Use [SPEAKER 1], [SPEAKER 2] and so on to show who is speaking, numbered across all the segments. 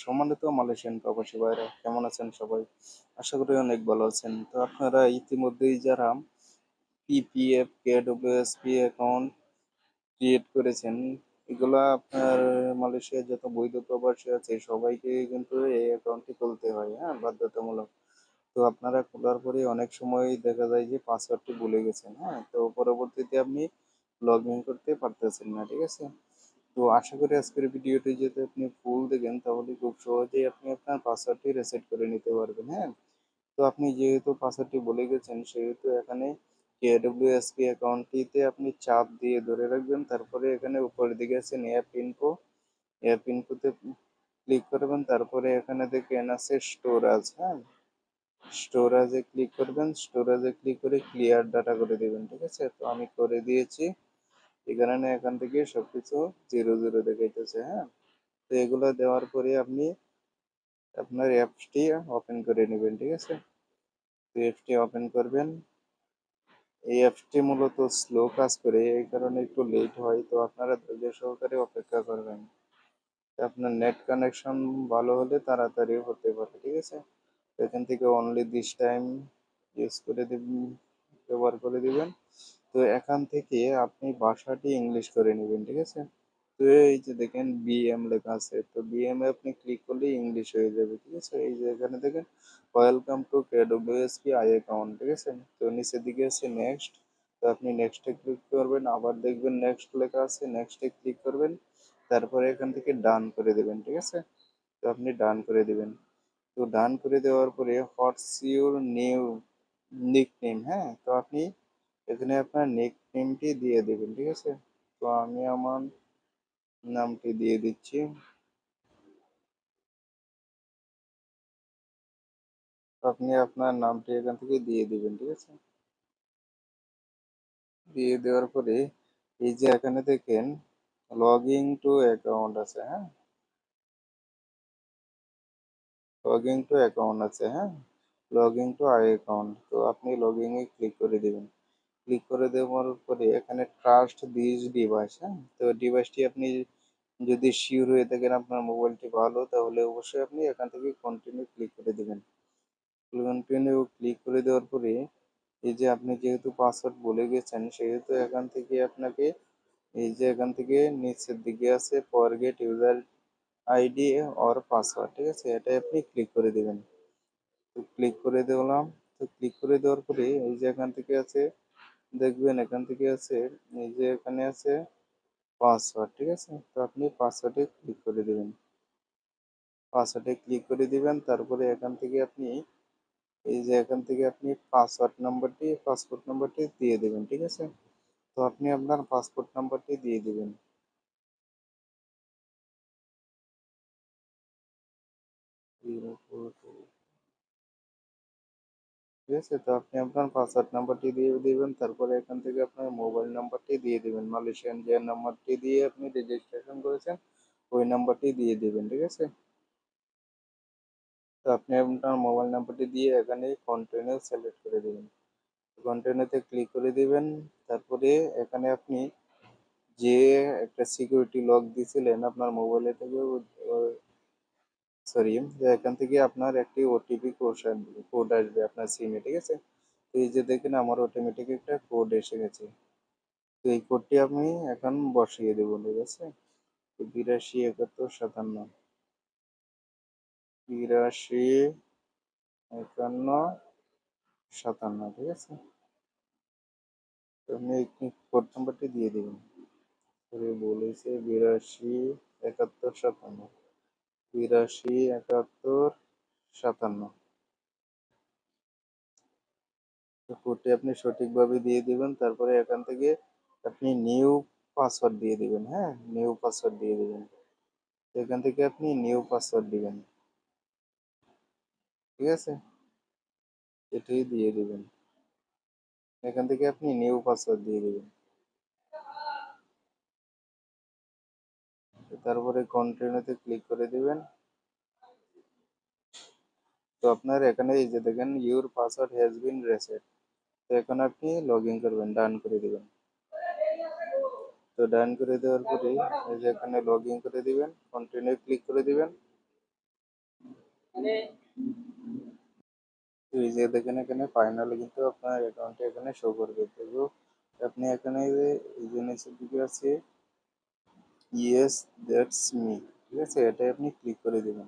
[SPEAKER 1] সম্মানিত মালয়েশিয়ান প্রবাসী ভাইরা কেমন আছেন সবাই? আশা করি অনেক ভালো আছেন। তো আপনারা ইতিমধ্যেই যারা পিপিএফ, কেডব্লিউএসপি অ্যাকাউন্ট ক্রিয়েট করেছেন, এগুলা আপনার মালয়েশিয়ার যত বৈধ প্রবাসী আছে সবাইকে কিন্তু এই অ্যাকাউন্টটি খুলতে হয়, হ্যাঁ? বাধ্যতামূলক। তো আপনারা খোলার পরে অনেক সময় দেখা যায় যে পাসওয়ার্ডটি ভুলে গেছেন, হ্যাঁ? তো পরবর্তীতে আপনি লগ ইন করতে পারতেছেন না, ঠিক আছে? তো আশা করি আজকের ভিডিওটি যদি আপনি ফুল দেখেন তাহলে খুব সহজেই আপনি আপনার পাসওয়ার্ডটি রিসেট করে নিতে পারবেন, হ্যাঁ? তো আপনি যেহেতু পাসওয়ার্ডটি ভুলে গেছেন সেহেতু এখানে কেডব্লিউএসপি অ্যাকাউন্টটিতে আপনি চাপ দিয়ে ধরে রাখবেন, তারপরে এখানে উপরের দিকে আছেন অ্যাপ ইনফোতে ক্লিক করবেন, তারপরে এখানে দেখেন আছে স্টোরেজ, হ্যাঁ? স্টোরেজে ক্লিক করবেন, স্টোরেজে ক্লিক করে ক্লিয়ার ডাটা করে দেবেন, ঠিক আছে? তো আমি করে দিয়েছি। এখানে এখান থেকে সবকিছু জিরো জিরো দেখাইতেছে, হ্যাঁ? তো এগুলো দেওয়ার পরে আপনি আপনার অ্যাপসটি ওপেন করে নেবেন, ঠিক আছে? তো অ্যাপসটি ওপেন করবেন। এই অ্যাপসটি মূলত স্লো কাজ করে, এই কারণে একটু লেট হয়। তো আপনারা ধৈর্য সহকারে অপেক্ষা করবেন। তো আপনার নেট কানেকশন ভালো হলে তাড়াতাড়ি হতে পারে, ঠিক আছে? তো এখান থেকে অনলি দিস টাইম ইউজ করে দিবেন, ব্যবহার করে দিবেন। তো এখান থেকে আপনি ভাষাটি ইংলিশ করে নেবেন, ঠিক আছে? তো এই যে দেখেন বিএম লেখা আছে, তো বিএম এ আপনি ক্লিক করলে ইংলিশ হয়ে যাবে, ঠিক আছে? এই যে এখানে দেখেন ওয়েলকাম টু কেডব্লিউএসপি আই অ্যাকাউন্ট, ঠিক আছে? তো নিচের দিকে আছে নেক্সট। তো আপনি নেক্সটে ক্লিক করবেন, আবার দেখবেন নেক্সট লেখা আছে, নেক্সটে ক্লিক করবেন, তারপরে এখান থেকে ডান করে দেবেন, ঠিক আছে? তো আপনি ডান করে দিবেন। তো ডান করে দেওয়ার পরে হোয়াটস ইউর নিউ নিকনেম, হ্যাঁ? তো আপনি এখানে আপনার নিকনেমটি দিয়ে দেবেন, ঠিক আছে? তো আমি আমার নামটি দিয়ে দিচ্ছি। আপনি আপনার নামটি এখান থেকে দিয়ে দিবেন, ঠিক আছে? দিয়ে দেওয়ার পরে এই যে এখানে দেখেন লগইন টু অ্যাকাউন্ট আছে, হ্যাঁ? লগইন টু অ্যাকাউন্ট আছে, হ্যাঁ? Login to I account. তো আপনি লগইনে ক্লিক করে দিবেন। ক্লিক করে দেওয়ার পরে এখানে ট্রাস্ট দিস ডিভাইস, হ্যাঁ? তো ডিভাইসটি আপনি যদি শিওর হয়ে থাকেন আপনার মোবাইলটি ভালো, তাহলে অবশ্যই আপনি এখান থেকে কন্টিনিউ ক্লিক করে দিবেন। কন্টিনিউ ক্লিক করে দেওয়ার পরে এই যে আপনি যেহেতু পাসওয়ার্ড ভুলে গেছেন সেহেতু এখান থেকে আপনাকে এই যে এখান থেকে নিচের দিকে আছে forget user ID or password, ঠিক আছে? এটা আপনি ক্লিক করে দিবেন। তো ক্লিক করে দিলাম। তো ক্লিক করে দেওয়ার পরে এই যে এখান থেকে আছে, দেখবেন এখান থেকে আছে, এই যে এখানে আছে পাসওয়ার্ড, ঠিক আছে? তো আপনি পাসওয়ার্ডে ক্লিক করে দিবেন। পাসওয়ার্ডে ক্লিক করে দিবেন, তারপরে এখান থেকে আপনি এই যে এখান থেকে আপনি পাসপোর্ট নাম্বারটি দিয়ে দেবেন, ঠিক আছে? তো আপনি আপনার পাসপোর্ট নাম্বারটি দিয়ে দিবেন। 042, ঠিক আছে? তো আপনি আপনার পাসওয়ার্ড নাম্বারটি দিয়ে দিবেন, তারপরে এখান থেকে আপনার মোবাইল নাম্বারটি দিয়ে দিবেন। মালয়েশিয়ান যে নাম্বারটি দিয়ে আপনি রেজিস্ট্রেশন করেছেন ওই নাম্বারটি দিয়ে দিবেন, ঠিক আছে? তো আপনি আপনার মোবাইল নাম্বারটি দিয়ে এখানে কন্টিনিউ সিলেক্ট করে দিবেন। কন্টিনিউতে ক্লিক করে দিবেন। তারপরে এখানে আপনি যে একটা সিকিউরিটি লক দিয়েছিলেন আপনার মোবাইলে থেকে, সরি, এখান থেকে আপনার একটি ওটিপি কোড আসবে আপনার সিমে, ঠিক আছে? তো এই যে দেখেন আমার অটোমেটিক একটা কোড এসে গেছে। তো এই কোডটি আমি এখন বসিয়ে দেবো, ঠিক আছে? তো 82 51 52 51 57, ঠিক আছে? তো আপনি এই কোড নাম্বারটি দিয়ে দিবেন। বলেছে 82 71 57, 82 71 57। তো কোডটি আপনি সঠিকভাবে দিয়ে দিবেন, তারপরে এখান থেকে আপনি নিউ পাসওয়ার্ড দিয়ে দিবেন, হ্যাঁ? নিউ পাসওয়ার্ড দিয়ে দিবেন। তো এখান থেকে আপনি নিউ পাসওয়ার্ড দিবেন, ঠিক আছে? এটাই দিয়ে দিবেন। এখান থেকে আপনি নিউ পাসওয়ার্ড দিয়ে দিবেন। তারপরে কন্টিনিউতে ক্লিক করে দিবেন। তো আপনার এখানে এই যে দেখেন your password has been reset. তো এখন আপনি লগ ইন করবেন, ডান করে দিবেন। তো ডান করে দেওয়ার পরে এই যে এখানে লগ ইন করে দিবেন, কন্টিনিউ ক্লিক করে দিবেন। তো এই যে দেখেন এখানে ফাইনালি কিন্তু আপনার অ্যাকাউন্টে এখানে শো করবে। তো আপনি এখানে যে এই যে নিচের দিকে আছে ইয়েস দ্যাটস মি, ঠিক আছে, এটাই আপনি ক্লিক করে দেবেন।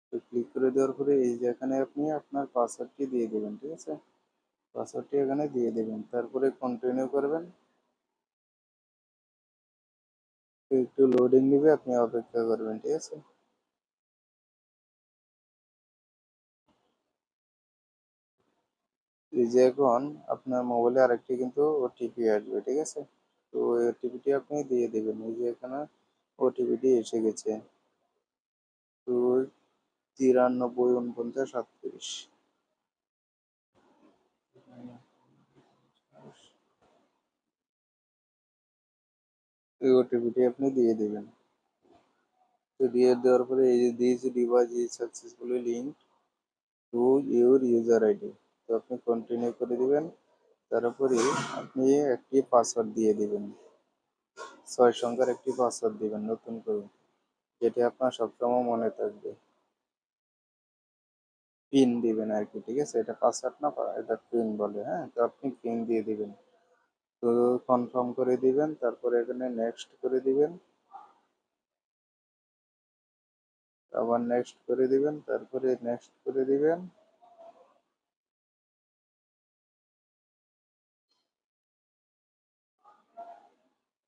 [SPEAKER 1] তো ক্লিক করে দেওয়ার পরে এই যে এখানে আপনি আপনার পাসওয়ার্ডটি দিয়ে দেবেন, ঠিক আছে, পাসওয়ার্ডটি এখানে দিয়ে দেবেন, তারপরে কন্টিনিউ করবেন। তো একটু লোডিং নিবে, আপনি অপেক্ষা করবেন, ঠিক আছে। এই যে এখন আপনার মোবাইলে আরেকটি কিন্তু ওটিপি আসবে, ঠিক আছে। তো ওই ওটিপিটি আপনি দিয়ে দেবেন। এই যে এখানে ওটিপিটি এসে গেছে, তো 93 49 38। এই ওটিপিটি আপনি দিয়ে দেবেন। তো দিয়ে দেওয়ার পরে এই যে this device is successfully link to your user ID, তো আপনি কন্টিনিউ করে দিবেন। তারপরে আপনি একটি পাসওয়ার্ড দিয়ে দিবেন, 6 সংখ্যার একটি পাসওয়ার্ড দিবেন নতুন করে, যেটি আপনার সবসময় মনে থাকবে। পিন দিবেন আর কি, ঠিক আছে, এটা পাসওয়ার্ড না, এটা পিন বলে, হ্যাঁ, তো আপনি পিন দিয়ে দিবেন। তো কনফার্ম করে দিবেন, তারপরে এখানে নেক্সট করে দিবেন, আবার নেক্সট করে দিবেন, তারপরে নেক্সট করে দিবেন,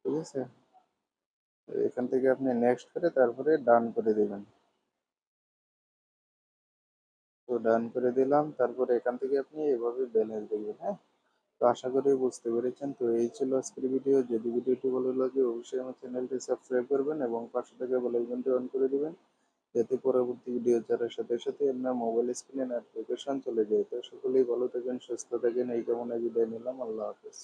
[SPEAKER 1] ঠিক আছে। এখান থেকে আপনি নেক্সট করে তারপরে ডান করে দিবেন। তো ডান করে দিলাম, তারপরে এখান থেকে আপনি এভাবে ব্যালেন্স দেখবেন, হ্যাঁ। তো আশা করি বুঝতে পেরেছেন। তো এই ছিল আজকের ভিডিও। যদি ভিডিওটি ভালো লাগে অবশ্যই আমার চ্যানেলটি সাবস্ক্রাইব করবেন এবং পাশে থেকে বেল আইকনটি অন করে দিবেন, যাতে পরবর্তী ভিডিও ছাড়ার সাথে সাথে আপনার মোবাইল স্ক্রিনে নোটিফিকেশন চলে যায়। তো সকলেই ভালো থাকেন, সুস্থ থাকেন, এই কামনায় বিদায় নিলাম। আল্লাহ হাফেজ।